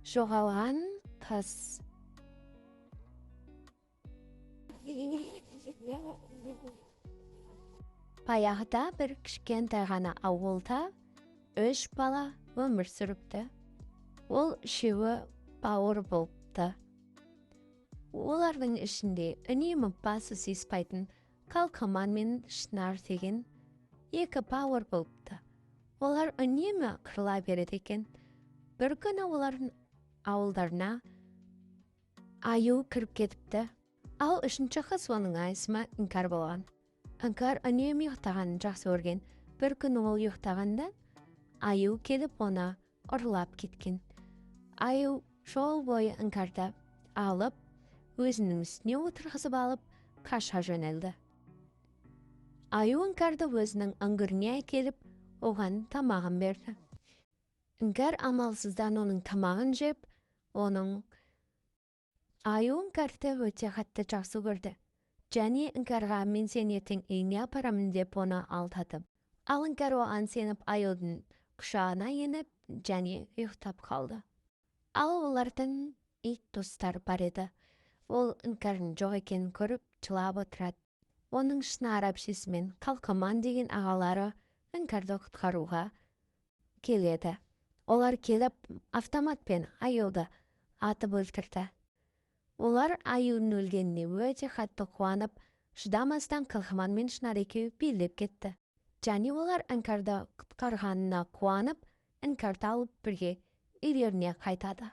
жоғалған қыз. Баяғыда бір кішкентай ғана ауылда 3 бала өмір сүріпті. Ол үшеуі бауыр болыпты. Олардың ішінде үнемі басы сыйыспайтын Қалқаман мен Шынар деген 2 бауыр болыпты. Олар үнемі қырыла береді екен. Бір күні олардың ауылдарына Аю кіріп кетіпті. Ал 3-ші қыз оның есімі Іңкәр болған. Іңкәр үнемі ұйықтағанын жақсы көрген. Бір күні ол ұйықтағанда Аю келіп оны ұрлап кеткен. Аю жол бойы Іңкәрді алып, өзінің үстіне отырғызып алып, қаша жөнелді. Аю Іңкәрді өзінің үңгіріне әкеліп, оған тамағын берді. Іңкәр амалсыздан оның тамағын жеп, Аю Іңкәрді өте қатты жақсы көрді. Және Іңкәрға мен сені ертең үйіңе апарамын деп оны алдады. Ал Іңкәр оған сеніп Аюдың құшағына еніп, және ұйықтап қалды. Ал олардың ит достар бар еді. Ол Іңкәрдің жоқ екенін көріп, жылап отырады. Оның Шынар әпшесі мен Қалқаман деген ағалары Іңкәрді құтқаруға келеді. Олар келіп, автоматпен Аюды атып өлтірді. Олар Аюдың өлгеніне өте қатты қуанып, шыдамастан Қалқаман мен Шынар екеуі билеп кетті. Және олар Іңкәрді құтқарғанына қуанып, Іңкәрді алып бірге үйлеріне қайтады.